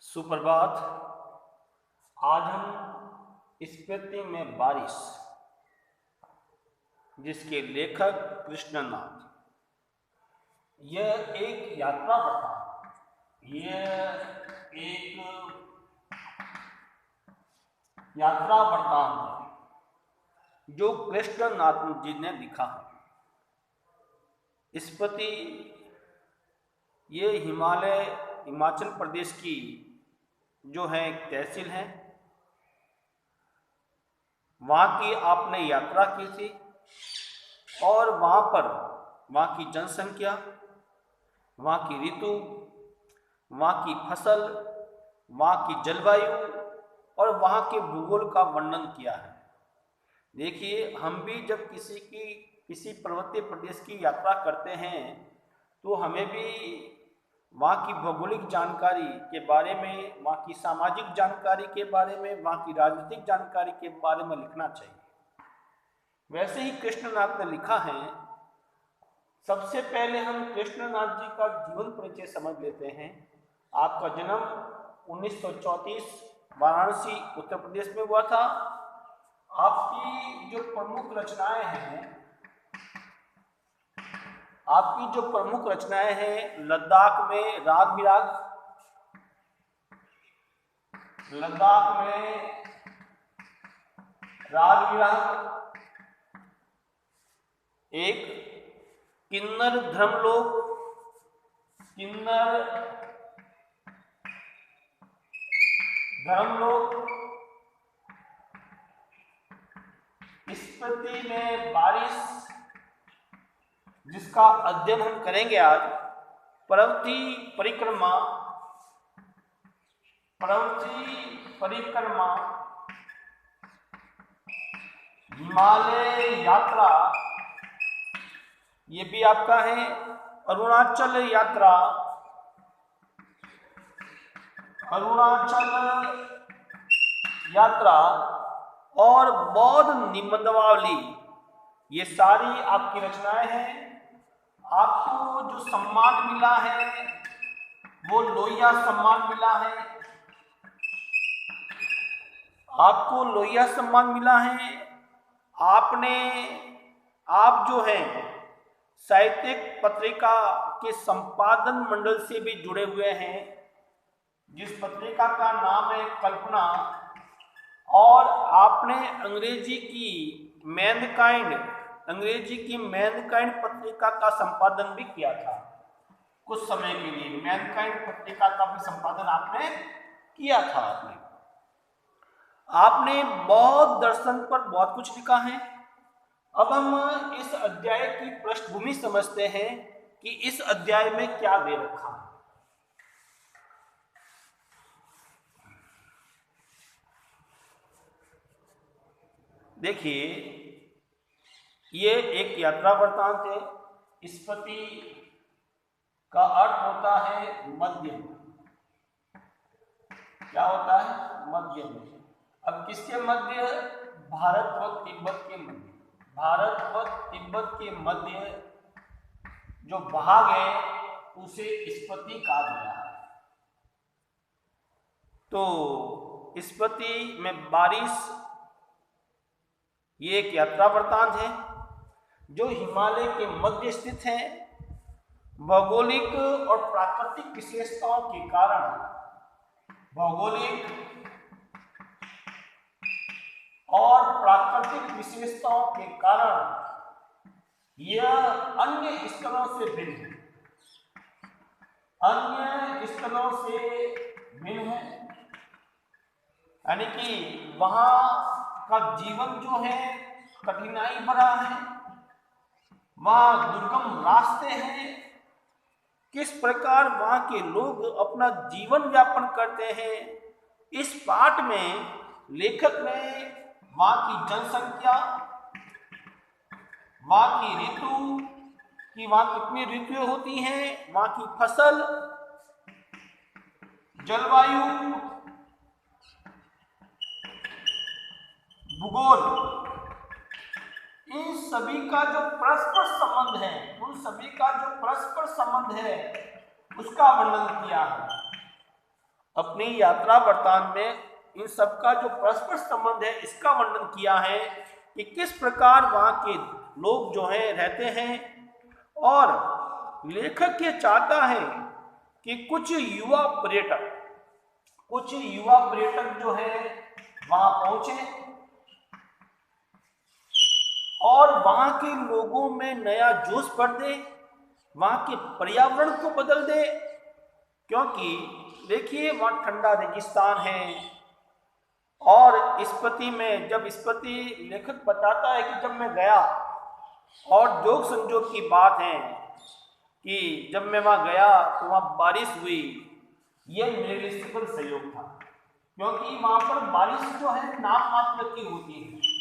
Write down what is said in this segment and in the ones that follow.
सुप्रभात। आज हम स्मृति में बारिश, जिसके लेखक कृष्णनाथ, यह एक यात्रा बताता यह एक यात्रा वृत्तांत है जो कृष्णनाथ जी ने लिखा है। स्मृति ये हिमाचल प्रदेश की जो है एक तहसील है, वहाँ की आपने यात्रा की थी और वहाँ पर वहाँ की जनसंख्या, वहाँ की ऋतु, वहाँ की फसल, वहाँ की जलवायु और वहाँ के भूगोल का वर्णन किया है। देखिए, हम भी जब किसी पर्वतीय प्रदेश की यात्रा करते हैं तो हमें भी वहाँ की भौगोलिक जानकारी के बारे में, वहाँ की सामाजिक जानकारी के बारे में, वहाँ की राजनीतिक जानकारी के बारे में लिखना चाहिए। वैसे ही कृष्णनाथ ने लिखा है। सबसे पहले हम कृष्णनाथ जी का जीवन परिचय समझ लेते हैं। आपका जन्म 1934 वाराणसी उत्तर प्रदेश में हुआ था। आपकी जो प्रमुख रचनाएं हैं लद्दाख में राग विराग, एक किन्नर धर्मलोक, स्मृति में बारिश, जिसका अध्ययन हम करेंगे आज, पर्वती परिक्रमा, हिमालय यात्रा, ये भी आपका है, अरुणाचल यात्रा और बौद्ध निबंधावली, ये सारी आपकी रचनाएं हैं। आपको जो सम्मान मिला है वो लोहिया सम्मान मिला है। आप जो है साहित्यिक पत्रिका के संपादन मंडल से भी जुड़े हुए हैं, जिस पत्रिका का नाम है कल्पना, और आपने अंग्रेजी की मैनकाइंड पत्रिका का संपादन भी किया था। कुछ समय के लिए मैनकाइंड पत्रिका का भी संपादन आपने किया था। आपने बौद्ध दर्शन पर बहुत कुछ लिखा है। अब हम इस अध्याय की पृष्ठभूमि समझते हैं कि इस अध्याय में क्या दे रखा है। देखिए, ये एक यात्रा वृत्तांत है। स्मृति का अर्थ होता है मध्यम। क्या होता है? मध्यम। अब किसके मध्य? भारत व तिब्बत के मध्य जो भाग है उसे स्मृति कहा गया है। तो स्मृति में बारिश ये एक यात्रा वृत्तांत है जो हिमालय के मध्य स्थित है। भौगोलिक और प्राकृतिक विशेषताओं के कारण यह अन्य स्थलों से भिन्न है। यानी कि वहाँ का जीवन जो है कठिनाई भरा है, वहाँ दुर्गम रास्ते हैं। किस प्रकार वहाँ के लोग अपना जीवन यापन करते हैं, इस पाठ में लेखक ने वहाँ की जनसंख्या, वहाँ की ऋतु कि वहाँ कितनी ऋतुएं होती हैं, वहाँ की फसल, जलवायु, भूगोल, इन सभी का जो परस्पर संबंध है उसका वर्णन किया है। अपनी यात्रा वृत्तांत में इन सबका जो परस्पर संबंध है इसका वर्णन किया है कि किस प्रकार वहाँ के लोग जो हैं रहते हैं। और लेखक ये चाहता है कि कुछ युवा पर्यटक जो है वहाँ पहुँचे और वहाँ के लोगों में नया जोश भर दे, वहाँ के पर्यावरण को बदल दे। क्योंकि देखिए वहाँ ठंडा रेगिस्तान है और स्पति में, जब स्पति लेखक बताता है कि जब मैं गया, और जोग संजोग की बात है कि जब मैं वहाँ गया तो वहाँ बारिश हुई, ये मेरे लिए सफल सहयोग था। क्योंकि वहाँ पर बारिश जो है नाम मात्र की होती है।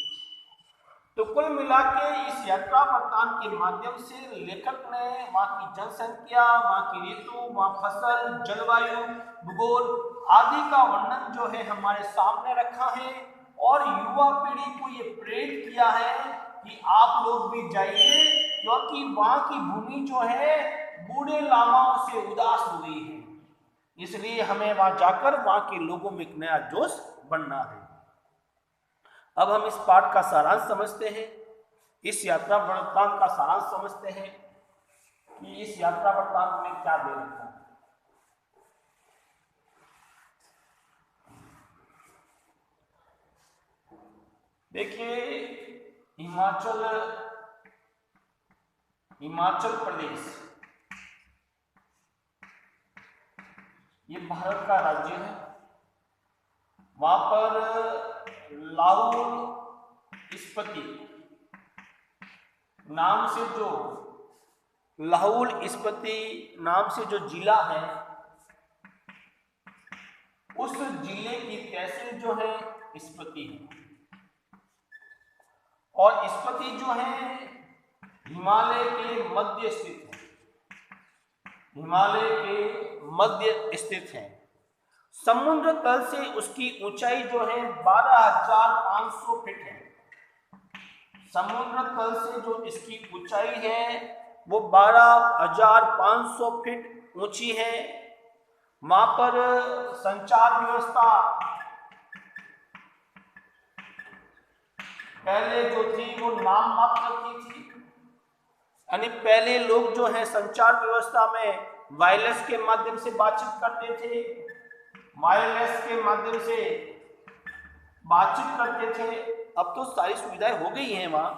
तो कुल मिला के इस यात्रा वृत्तांत के माध्यम से लेखक ने वहाँ की जनसंख्या, वहाँ की ऋतु, वहाँ फसल, जलवायु, भूगोल आदि का वर्णन जो है हमारे सामने रखा है और युवा पीढ़ी को ये प्रेरित किया है कि आप लोग भी जाइए, क्योंकि वहाँ की भूमि जो है बूढ़े लामाओं से उदास हो गई है। इसलिए हमें वहाँ जाकर वहाँ के लोगों में एक नया जोश बनना है। अब हम इस पाठ का सारांश समझते हैं, इस यात्रा वृत्तांत का सारांश समझते हैं कि इस यात्रा वृत्तांत में क्या दे रखा है। देखिए हिमाचल प्रदेश ये भारत का राज्य है। वहां पर लाहौल स्पीति नाम से जो जिला है, उस जिले की तहसील जो है स्पीति है। और स्पीति जो है हिमालय के मध्य स्थित है। समुद्र तल से उसकी ऊंचाई जो है 12,500 फीट है। समुद्र तल से जो इसकी ऊंचाई है वो 12,500 फीट ऊंची है। वहां पर संचार व्यवस्था पहले जो थी वो नाम मात्र की थी, यानी पहले लोग जो है संचार व्यवस्था में वायरलेस के माध्यम से बातचीत करते थे, अब तो सारी सुविधाएं हो गई हैं वहाँ।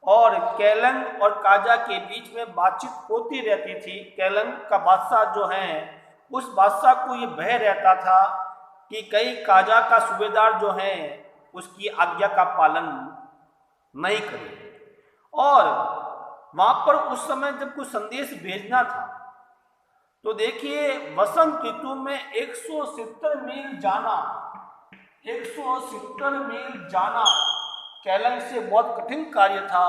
और केलंग और काजा के बीच में बातचीत होती रहती थी। केलंग का बादशाह जो है, उस बादशाह को ये भय रहता था कि कई काजा का सूबेदार जो है उसकी आज्ञा का पालन नहीं करे। और वहाँ पर उस समय जब कुछ संदेश भेजना था तो देखिए वसंत ऋतु में 170 मील जाना केलंग से बहुत कठिन कार्य था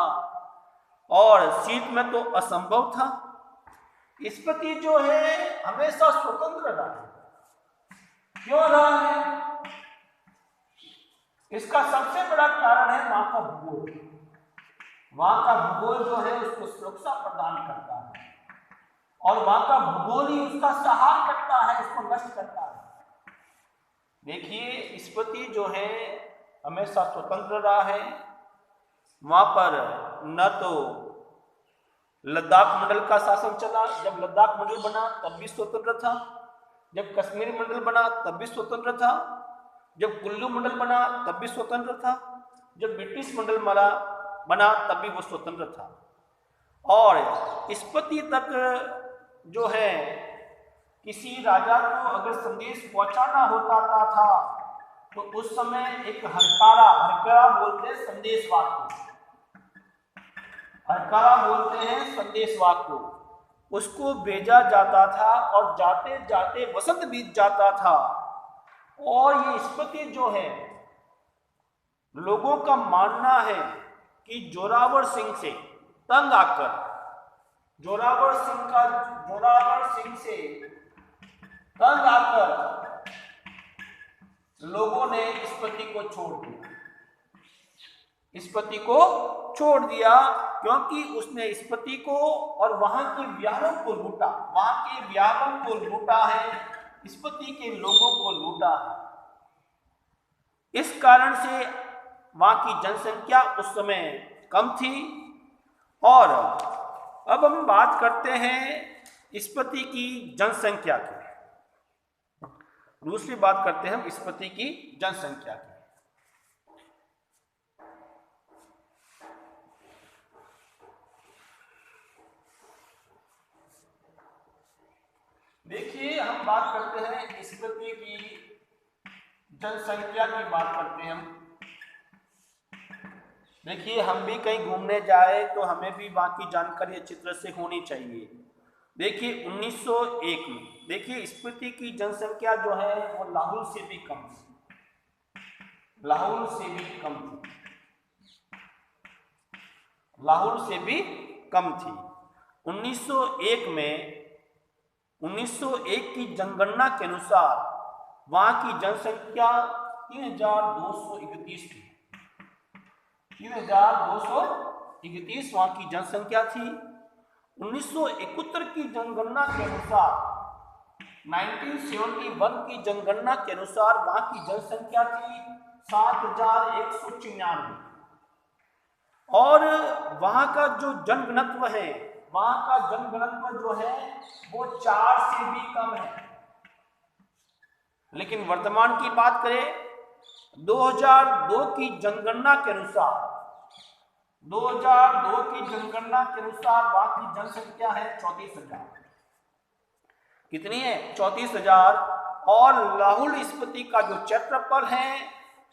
और शीत में तो असंभव था। स्पीति जो है हमेशा स्वतंत्र रहा है। क्यों रहा है? इसका सबसे बड़ा कारण है वहां का भूगोल। वहां का भूगोल जो है उसको सुरक्षा प्रदान करता है और वहां का भूगोल ही उसका सहार करता है, उसको नष्ट करता है। देखिए स्पीति जो है हमेशा स्वतंत्र रहा है। वहां पर न तो लद्दाख मंडल का शासन चला, जब लद्दाख मंडल बना तब भी स्वतंत्र था, जब कश्मीर मंडल बना तब भी स्वतंत्र था, जब कुल्लू मंडल बना तब भी स्वतंत्र था, जब ब्रिटिश मंडल बना तब भी वो स्वतंत्र था। और स्पीति तक जो है किसी राजा को अगर संदेश पहुंचाना होता था तो उस समय एक हरकारा बोलते हैं संदेशवाहक को, उसको भेजा जाता था और जाते जाते वसंत बीत जाता था। और ये स्पीति जो है लोगों का मानना है कि जोरावर सिंह से तंग आकर लोगों ने स्पीति को छोड़ दिया क्योंकि उसने स्पीति को और वहां के व्यारों को लूटा है। स्पति के लोगों को लूटा है। इस कारण से वहां की जनसंख्या उस समय कम थी। और अब हम बात करते हैं स्पति की जनसंख्या की। दूसरी बात करते हैं हम स्पति की जनसंख्या की। देखिए, हम बात करते हैं स्पति की जनसंख्या की बात करते हैं हम। देखिए, हम भी कहीं घूमने जाए तो हमें भी वहाँ की जानकारी अच्छी तरह से होनी चाहिए। देखिए 1901 में देखिए स्पति की जनसंख्या जो है वो लाहौल से भी कम थी, लाहौल से भी कम थी, लाहौल से भी कम थी। 1901 में 1901 की जनगणना के अनुसार वहां की जनसंख्या 3231 थी। 3231 वहां की जनसंख्या थी। 1971 की जनगणना के अनुसार 1971 की जनगणना के अनुसार वहां की जनसंख्या थी 7199। और वहां का जो जनघनत्व है, वहां का जनघनत्व जो है वो 4 से भी कम है। लेकिन वर्तमान की बात करें 2002 की जनगणना के अनुसार 2002 की जनगणना के अनुसार वहां की जनसंख्या है 34,000। कितनी है? 34,000। और लाहौल स्पति का जो क्षेत्रफल है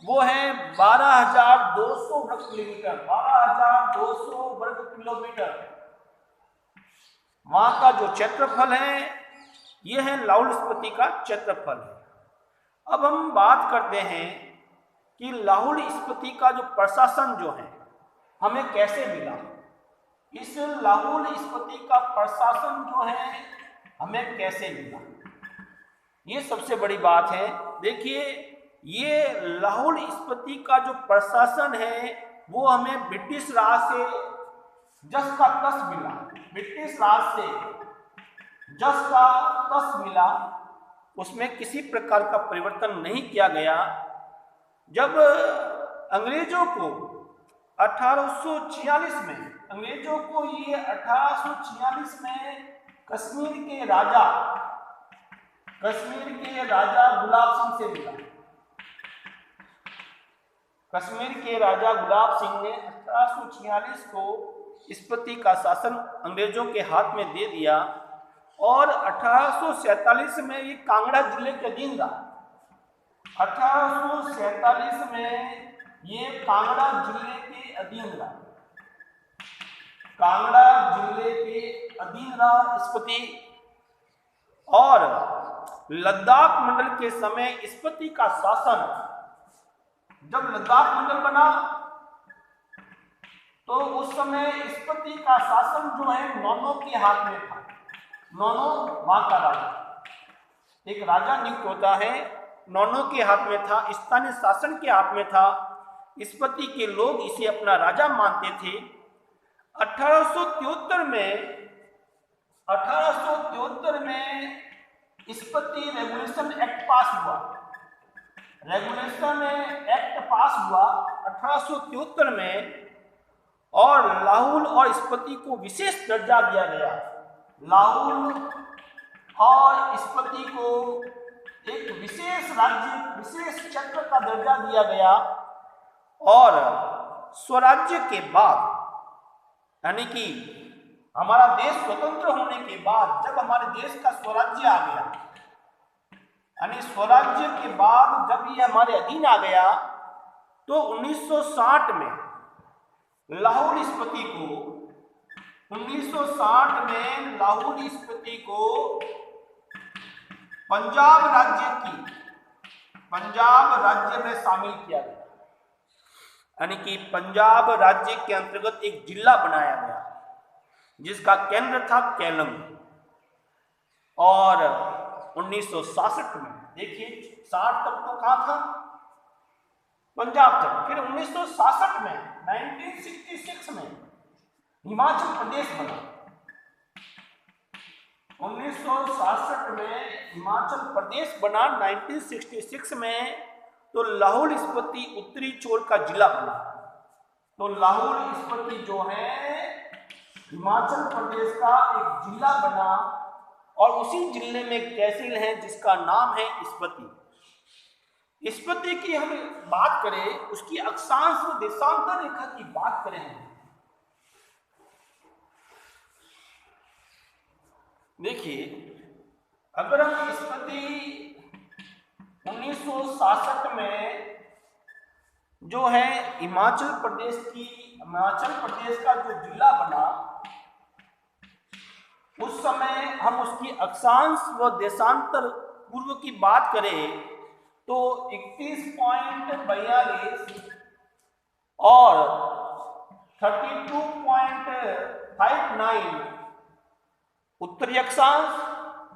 वो है 12,200 वर्ग किलोमीटर। 12,200 वर्ग किलोमीटर वहां का जो क्षेत्रफल है यह है लाहौल स्पति का क्षेत्रफल है। अब हम बात करते हैं कि लाहौल स्पति का जो प्रशासन जो है हमें कैसे मिला। इस लाहौल स्पति का प्रशासन जो है हमें कैसे मिला, ये सबसे बड़ी बात है। देखिए, ये लाहौल स्पति का जो प्रशासन है वो हमें ब्रिटिश राज से जस का तस मिला। ब्रिटिश राज से जस का तस मिला, उसमें किसी प्रकार का परिवर्तन नहीं किया गया। जब अंग्रेजों को 1846 में अंग्रेजों को ये 1846 में कश्मीर के राजा गुलाब सिंह से मिला। कश्मीर के राजा गुलाब सिंह ने 1846 को स्पति का शासन अंग्रेजों के हाथ में दे दिया और 1847 में ये कांगड़ा जिले के अधीन रहा। 1847 में ये कांगड़ा जिले के अधीन रहा। कांगड़ा जिले के अधीन रहा स्पति। और लद्दाख मंडल के समय स्पति का शासन, जब लद्दाख मंडल बना तो उस समय स्पति का शासन जो है नौनों के हाथ में था। नौनो वहां का राजा, एक राजा नियुक्त होता है, नौनों के हाथ में था, स्थानीय शासन के हाथ में था। स्पति के लोग इसे अपना राजा मानते थे। 1873 में स्पति रेगुलेशन एक्ट पास हुआ। रेगुलेशन एक्ट पास हुआ 1873 में और लाहौल और स्पति को विशेष दर्जा दिया गया। लाहौल और स्पति को एक विशेष राज्य, विशेष क्षेत्र का दर्जा दिया गया। और स्वराज्य के बाद, यानी कि हमारा देश स्वतंत्र होने के बाद, जब हमारे देश का स्वराज्य आ गया, यानी स्वराज्य के बाद जब ये हमारे अधीन आ गया, तो 1960 में लाहौल स्पति को पंजाब राज्य में शामिल किया गया। यानी कि पंजाब राज्य के अंतर्गत एक जिला बनाया गया जिसका केंद्र था केलंग। और 1966 में देखिए 60 तक तो कहाँ था? पंजाब तक। फिर 1966 में 1966 में हिमाचल प्रदेश बना 1966 में हिमाचल प्रदेश बना 1966 में, तो लाहौल स्पीति उत्तरी छोर का जिला बना। तो लाहौल स्पीति जो है हिमाचल प्रदेश का एक जिला बना और उसी जिले में एक तहसील है जिसका नाम है स्पीति। स्पीति की हम बात करें, उसकी अक्षांश व देशांतर रेखा की बात करें, देखिए अगर हम स्पीति 1966 में जो है हिमाचल प्रदेश का जो जिला बना, उस समय हम उसकी अक्षांश व देशांतर पूर्व की बात करें तो 31.42 और 32.59 उत्तरी अक्षांश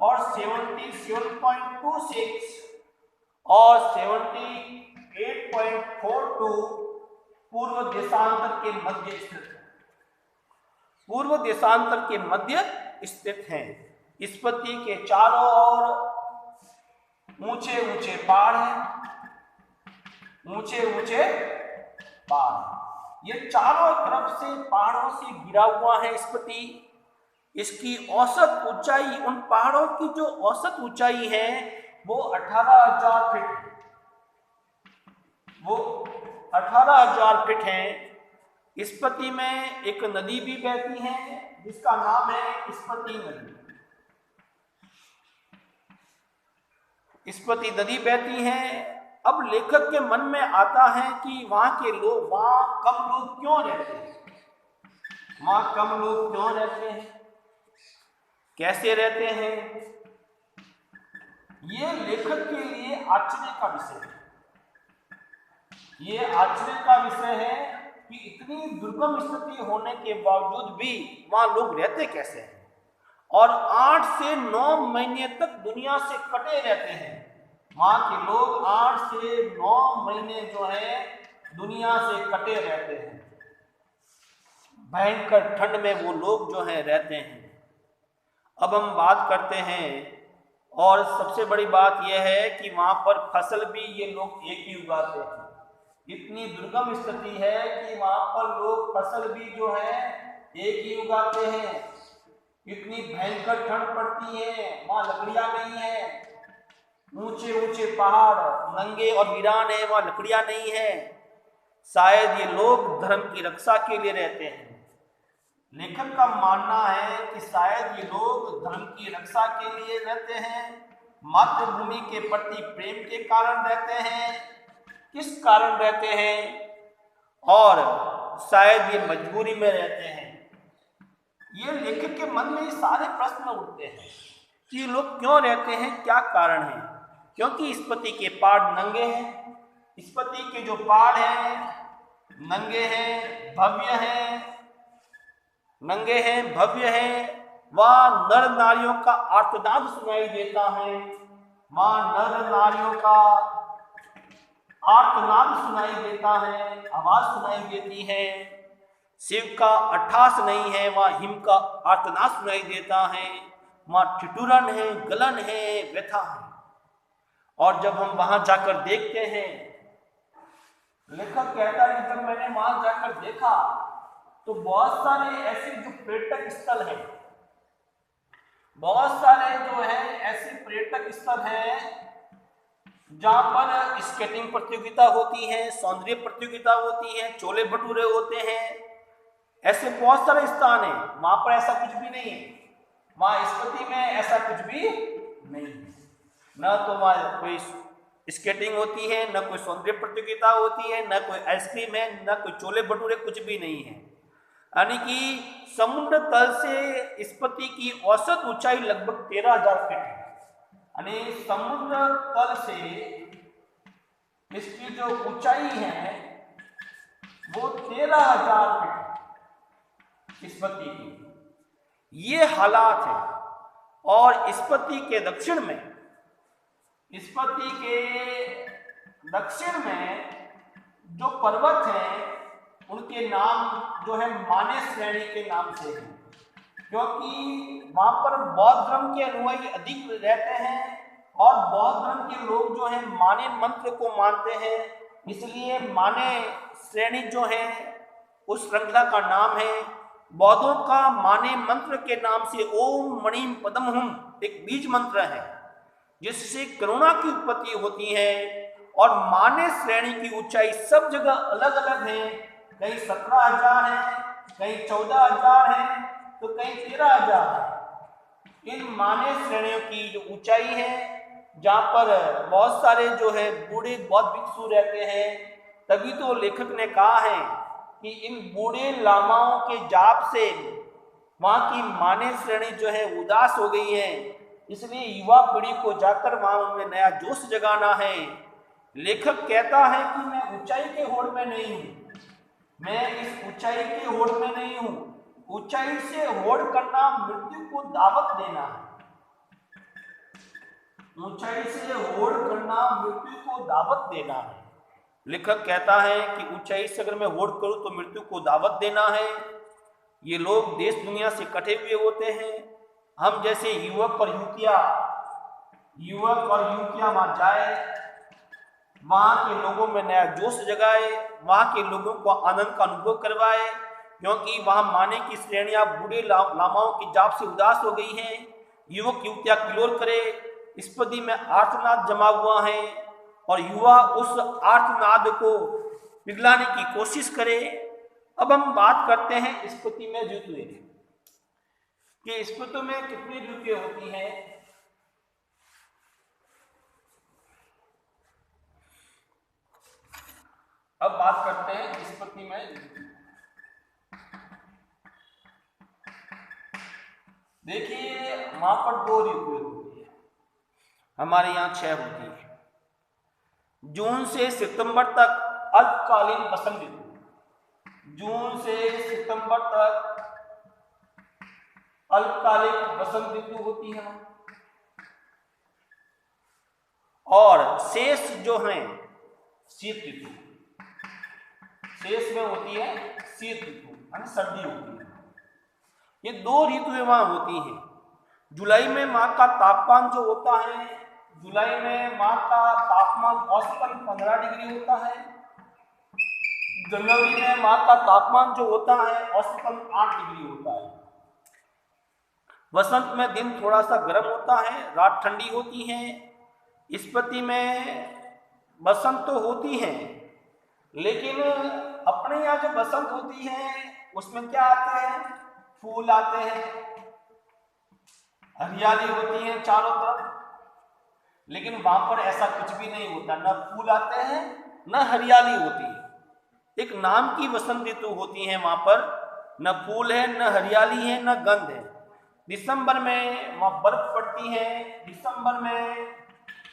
और 77.26 और 78.42 पूर्व देशांतर के मध्य स्थित है। पूर्व देशांतर के मध्य स्थित हैं। स्पीति के चारों ओर ऊंचे ऊंचे पहाड़ हैं, ऊंचे ऊंचे पहाड़। ये चारों तरफ से पहाड़ों से घिरा हुआ है स्पीति। इसकी औसत ऊंचाई, उन पहाड़ों की जो औसत ऊंचाई है वो 18,000 फीट, वो 18,000 फीट है। स्पीति में एक नदी भी बहती है जिसका नाम है स्पीति नदी। स्पीति नदी बहती है। अब लेखक के मन में आता है कि वहां के लोग, वहां कम लोग क्यों रहते हैं, वहां कम लोग क्यों रहते हैं, कैसे रहते हैं। ये लेखक के लिए आश्चर्य का विषय है। ये आश्चर्य का विषय है कि इतनी दुर्गम स्थिति होने के बावजूद भी वहां लोग रहते कैसे हैं, और 8 से 9 महीने तक दुनिया से कटे रहते हैं। वहां के लोग 8 से 9 महीने जो है दुनिया से कटे रहते हैं। भयंकर ठंड में वो लोग जो है रहते हैं। अब हम बात करते हैं, और सबसे बड़ी बात यह है कि वहां पर फसल भी ये लोग एक ही उगाते हैं। इतनी दुर्गम स्थिति है कि वहां पर लोग फसल भी जो है एक ही उगाते हैं। इतनी भयंकर ठंड पड़ती है, वहां लकड़ियां नहीं है, ऊंचे ऊंचे पहाड़ नंगे और वीरान है, वहां लकड़ियां नहीं है। शायद ये लोग धर्म की रक्षा के लिए रहते हैं। लेखक का मानना है कि शायद ये लोग धर्म की रक्षा के लिए रहते हैं, मातृभूमि के प्रति प्रेम के कारण रहते हैं। किस कारण रहते हैं, और शायद ये मजबूरी में रहते हैं। ये लेखक के मन में सारे प्रश्न उठते हैं कि ये लोग क्यों रहते हैं, क्या कारण है। क्योंकि स्पीति के पहाड़ नंगे हैं। स्पीति के जो पहाड़ हैं नंगे हैं, भव्य हैं, नंगे हैं, भव्य हैं। वहां नर नारियों का आर्तनाद सुनाई देता है, वहां नर नारियों का आर्तनाद सुनाई देता है, आवाज सुनाई देती है। शिव का अट्ठास नहीं है, वहां हिम का आर्तनाद सुनाई देता है। वहां ठिठुरन है, गलन है, व्यथा है। और जब हम वहां जाकर देखते हैं, लेखक कहता है जब मैंने वहां जाकर देखा तो बहुत सारे ऐसे जो पर्यटक स्थल हैं, बहुत सारे जो है ऐसे पर्यटक स्थल हैं जहां पर स्केटिंग प्रतियोगिता होती है, सौंदर्य प्रतियोगिता होती है, छोले भटूरे होते हैं। ऐसे बहुत सारे स्थान हैं, वहां पर ऐसा कुछ भी नहीं है। वहां स्पीति में ऐसा कुछ भी नहीं है। न तो वहां कोई स्केटिंग होती है, न कोई सौंदर्य प्रतियोगिता होती है, न कोई आइसक्रीम है, न कोई छोले भटूरे, कुछ भी नहीं है। यानी कि समुद्र तल से स्पीति की औसत ऊंचाई लगभग 13,000 फीट है। यानी समुद्र तल से इसकी जो ऊंचाई है वो 13,000 फीट स्पीति की। ये हालात है। और स्पीति के दक्षिण में, स्पीति के दक्षिण में जो पर्वत हैं उनके नाम जो है माने श्रेणी के नाम से हैं। क्योंकि वहां पर बौद्ध धर्म के अनुयायी अधिक रहते हैं और बौद्ध धर्म के लोग जो है माने मंत्र को मानते हैं, इसलिए माने श्रेणी जो है उस श्रृंखला का नाम है। बौद्धों का माने मंत्र के नाम से ओम मणिम पदम हुम एक बीज मंत्र है जिससे करुणा की उत्पत्ति होती है। और माने श्रेणी की ऊंचाई सब जगह अलग अलग है, कहीं 17,000 है, कहीं 14,000 है, तो कहीं 13,000 है। इन माने श्रेणियों की जो ऊंचाई है, जहाँ पर बहुत सारे जो है बूढ़े बौद्ध भिक्षु रहते हैं, तभी तो लेखक ने कहा है कि इन बूढ़े लामाओं के जाप से वहाँ की माने श्रेणी जो है उदास हो गई है, इसलिए युवा पीढ़ी को जाकर वहाँ उनमें नया जोश जगाना है। लेखक कहता है कि मैं ऊंचाई के होड़ में नहीं हूँ, मैं इस ऊंचाई के होड़ में नहीं हूँ, ऊंचाई से होड़ करना मृत्यु को दावत देना है। ऊंचाई से होड़ करना मृत्यु को दावत देना है। लेखक कहता है कि ऊंचाई से अगर मैं होड़ करूं तो मृत्यु को दावत देना है। ये लोग देश दुनिया से कटे हुए होते हैं, हम जैसे युवक और युवतियां वहां जाए, वहां के लोगों में नया जोश जगाए, वहां के लोगों को आनंद का अनुभव करवाए, क्योंकि वहां माने की श्रेणियां बूढ़े लामाओं की जाप से उदास हो गई हैं। युवक युवतियां किलोर करे, स्पति में आर्तनाद जमा हुआ है और युवा उस आर्तनाद को पिघलाने की कोशिश करे। अब हम बात करते हैं स्पति में ऋतुएं कि स्पति में कितनी ऋतुएं होती हैं। अब बात करते हैं स्पति में ऋतु। देखिए वहां पर 2 ऋतुएं होती है, हमारे यहाँ 6 होती है। जून से सितंबर तक अल्पकालीन बसंत ऋतु, जून से सितंबर तक अल्पकालिक बसंत ऋतु होती है। और शेष जो है शीत ऋतु, शेष में होती है शीत ऋतु यानी सर्दी होती है। ये 2 ऋतुएं वहां होती हैं। जुलाई में वहां का तापमान जो होता है, जुलाई में वहां का तापमान औसतन 15 डिग्री होता है। जनवरी में वहां का तापमान जो होता है औसतन 8 डिग्री होता है। वसंत में दिन थोड़ा सा गर्म होता है, रात ठंडी होती है। स्पति में बसंत तो होती है, लेकिन अपने यहाँ जो बसंत होती है उसमें क्या आते हैं, फूल आते हैं, हरियाली होती है चारों तरफ। लेकिन वहां पर ऐसा कुछ भी नहीं होता, न फूल आते हैं न हरियाली होती है। एक नाम की वसंत ऋतु होती है वहां पर, न फूल है न हरियाली है न गंध है। दिसंबर में वहां बर्फ पड़ती है, दिसंबर में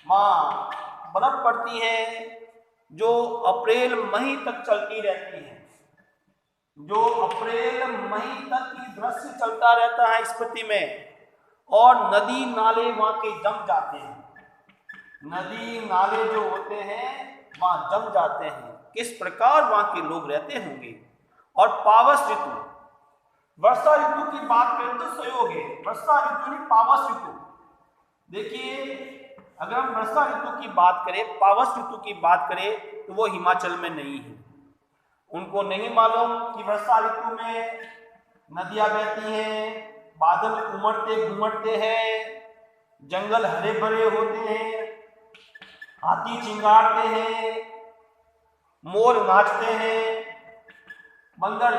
वहां बर्फ पड़ती है जो अप्रैल मई तक चलती रहती है, जो अप्रैल मई तक की दृश्य चलता रहता है स्पति में। और नदी नाले वहां के जम जाते हैं, नदी नाले जो होते हैं वहां जम जाते हैं। किस प्रकार वहां के लोग रहते होंगे। और पावस ऋतु, वर्षा ऋतु की बात करें तो सहयोग है, वर्षा ऋतु नहीं पावस ऋतु। देखिए अगर हम वर्षा ऋतु की बात करें, पावस ऋतु की बात करें तो वो हिमाचल में नहीं है। उनको नहीं मालूम कि वर्षा ऋतु में नदियां बहती हैं, बादल उमड़ते घुमड़ते हैं, जंगल हरे भरे होते हैं, हाथी चिंगारते हैं, मोर नाचते हैं, बंदर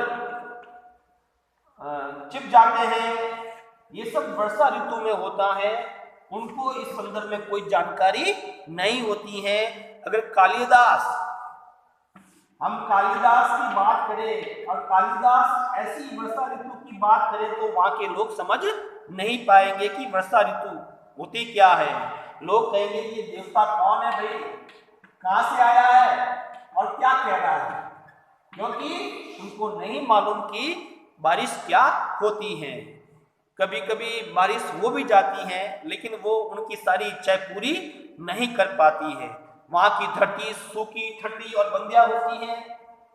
चिप जाते हैं। ये सब वर्षा ऋतु में होता है। उनको इस संदर्भ में कोई जानकारी नहीं होती है। अगर कालिदास, हम कालिदास की बात करें और कालिदास ऐसी वर्षा ऋतु की बात करें तो वहां के लोग समझ नहीं पाएंगे कि वर्षा ऋतु होती क्या है। लोग कहेंगे कि देवता कौन है भाई, कहां से आया है और क्या कह रहा है, क्योंकि उनको नहीं मालूम कि बारिश क्या होती है। कभी कभी बारिश हो भी जाती है लेकिन वो उनकी सारी इच्छाएं पूरी नहीं कर पाती है। वहाँ की धरती सूखी ठंडी और बंदिया होती है।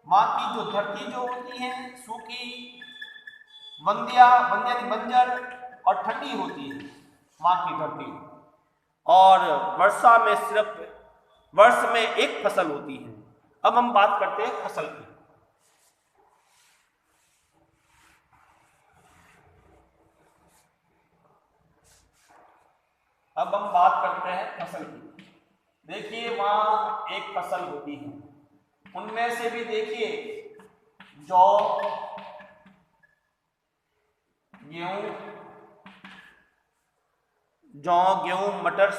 वहाँ की जो धरती जो होती है सूखी वंध्या वंध्या बंजर और ठंडी होती है वहां की धरती। और वर्षा में सिर्फ वर्ष में एक फसल होती है। अब हम बात करते हैं फसल की। अब हम बात करते हैं फसल की। देखिए वहां एक फसल होती है, उनमें से भी देखिए जौ, गेहूं, मटर,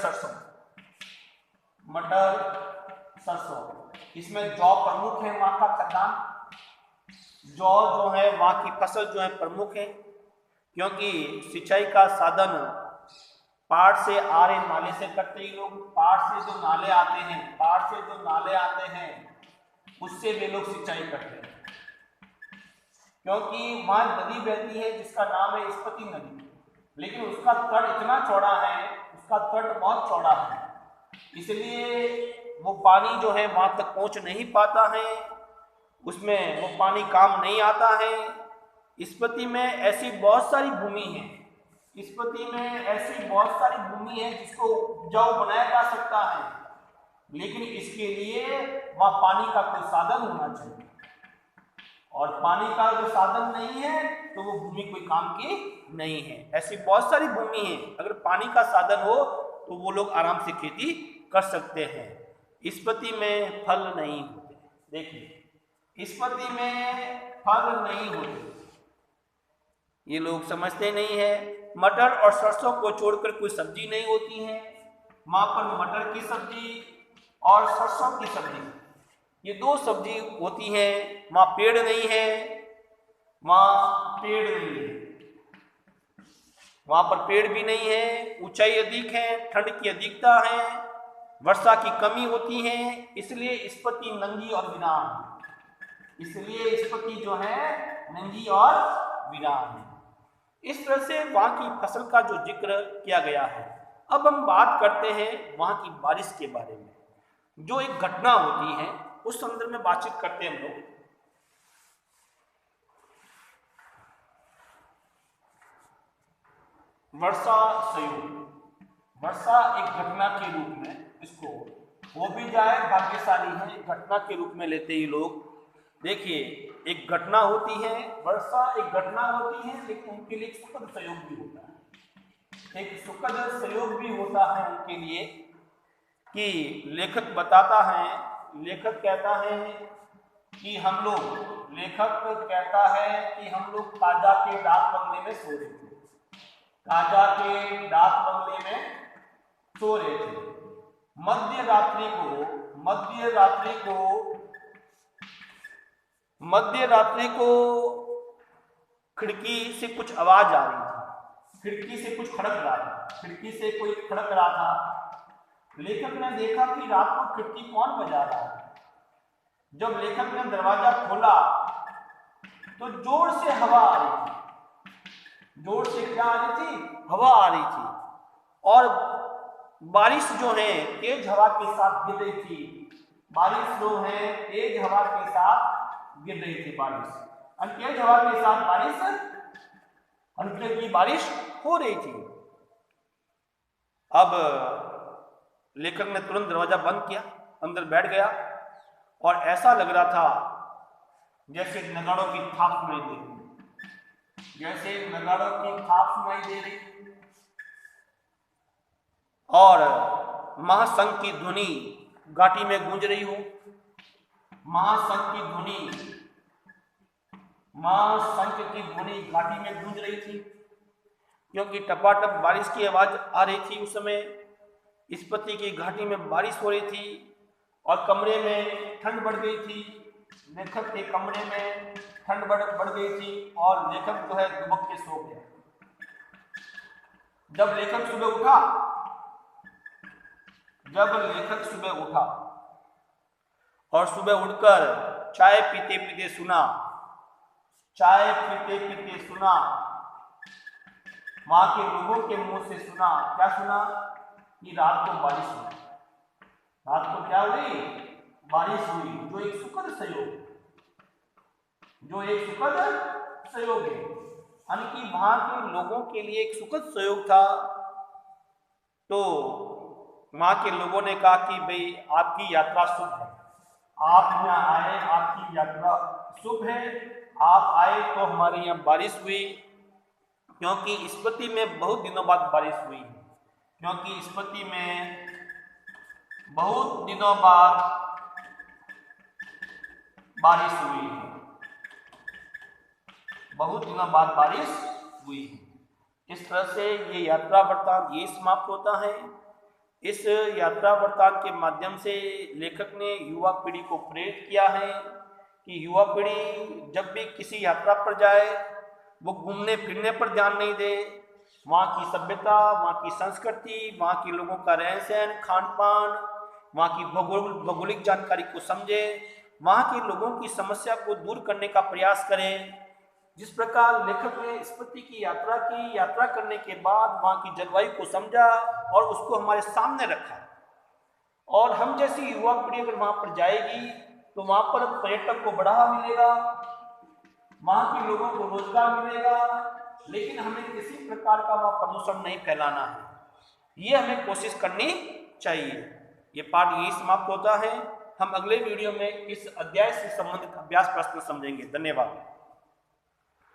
सरसों, इसमें जौ प्रमुख है वहां का खाद्यान्न। जौ जो है वहां की फसल जो है प्रमुख है, क्योंकि सिंचाई का साधन पहाड़ से आ रहे नाले से करते ही लोग। पहाड़ से जो नाले आते हैं उससे वे लोग सिंचाई करते हैं, क्योंकि वहां नदी बहती है जिसका नाम है स्पति नदी, लेकिन उसका तट इतना चौड़ा है, बहुत चौड़ा है, इसलिए वो पानी जो है वहां तक पहुंच नहीं पाता है, उसमें वो पानी काम नहीं आता है। स्पति में ऐसी बहुत सारी भूमि है जिसको उपजाऊ बनाया जा सकता है, लेकिन इसके लिए वहां पानी का कोई साधन होना चाहिए, और पानी का जो साधन नहीं है तो वो भूमि कोई काम की नहीं है। ऐसी बहुत सारी भूमि है, अगर पानी का साधन हो तो वो लोग आराम से खेती कर सकते हैं। स्पति में फल नहीं होते। देखिए स्पति में फल नहीं होते, ये लोग समझते नहीं है। मटर और सरसों को छोड़कर कोई सब्जी नहीं होती है। वहां पर मटर की सब्जी और सरसों की सब्जी, ये दो सब्जी होती है। वहां पेड़ नहीं है, वहां पर पेड़ भी नहीं है। ऊंचाई अधिक है, ठंड की अधिकता है, वर्षा की कमी होती है, इसलिए स्पति नंगी और वीरान है। इस तरह से वहां की फसल का जो जिक्र किया गया है। अब हम बात करते हैं वहां की बारिश के बारे में। जो एक घटना होती है उस संदर्भ में बातचीत करते हैं हम लोग। वर्षा एक घटना के रूप में, इसको हो भी जाए भाग्यशाली है, एक घटना के रूप में लेते ही लोग। देखिए एक घटना होती है, वर्षा एक घटना होती है, लेकिन उनके लिए एक सुखद संयोग भी होता है। उनके लिए कि लेखक कहता है कि हम लोग काजा के डाक बंगले में सो रहे थे। मध्य रात्रि को खिड़की से कुछ आवाज आ रही थी, खिड़की से कोई खड़क रहा था। लेखक ने देखा कि रात को खिड़की कौन बजा रहा है। जब लेखक ने दरवाजा खोला तो जोर से हवा आ रही थी। हवा आ रही थी, और बारिश जो है तेज हवा के साथ गिर रही थी। तेज हवा के साथ हल्की की बारिश हो रही थी। अब लेखक ने तुरंत दरवाजा बंद किया, अंदर बैठ गया, और ऐसा लग रहा था जैसे नगाड़ों की थाप सुनाई दे रही, और महाशंख की ध्वनि घाटी में गूंज रही हो। महाशंख की ध्वनि घाटी में गूंज रही थी, क्योंकि टपाटप बारिश की आवाज आ रही थी। उस समय स्पति की घाटी में बारिश हो रही थी, और कमरे में ठंड बढ़ गई थी। लेखक के कमरे में ठंड बढ़ गई थी, और लेखक जो है दुबक के सो गया। जब लेखक सुबह उठा और सुबह उठकर चाय पीते पीते सुना वहां के लोगों के मुंह से क्या सुना कि रात को बारिश हुई। रात को क्या हुई? बारिश हुई, जो एक सुखद संयोग है। यानी कि वहाँ के लोगों के लिए एक सुखद संयोग था। तो वहाँ के लोगों ने कहा कि भाई आपकी यात्रा शुभ है, आप यहाँ आए, आपकी यात्रा शुभ है, आप आए तो हमारे यहाँ बारिश हुई, क्योंकि स्पति में बहुत दिनों बाद बारिश हुई, क्योंकि स्पति में बहुत दिनों बाद बारिश हुई, बहुत दिनों बाद बारिश हुई। इस तरह से ये यात्रा वृत्तांत ये समाप्त होता है। इस यात्रा वृत्तांत के माध्यम से लेखक ने युवा पीढ़ी को प्रेरित किया है कि युवा पीढ़ी जब भी किसी यात्रा पर जाए वो घूमने फिरने पर ध्यान नहीं दे, वहाँ की सभ्यता, वहाँ की संस्कृति, वहाँ के लोगों का रहन सहन, खान पान, वहाँ की भौगोलिक जानकारी को समझे, वहाँ के लोगों की समस्या को दूर करने का प्रयास करें। जिस प्रकार लेखक ने स्पति की यात्रा करने के बाद वहाँ की जलवायु को समझा और उसको हमारे सामने रखा, और हम जैसी युवा पीढ़ी अगर वहाँ पर जाएगी तो वहाँ पर पर्यटक को बढ़ावा मिलेगा, वहाँ के लोगों को रोजगार मिलेगा, लेकिन हमें किसी प्रकार का वहाँ प्रदूषण नहीं फैलाना है, ये हमें कोशिश करनी चाहिए। ये पाठ यही समाप्त होता है। हम अगले वीडियो में इस अध्याय से संबंधित अभ्यास प्रश्न समझेंगे। धन्यवाद।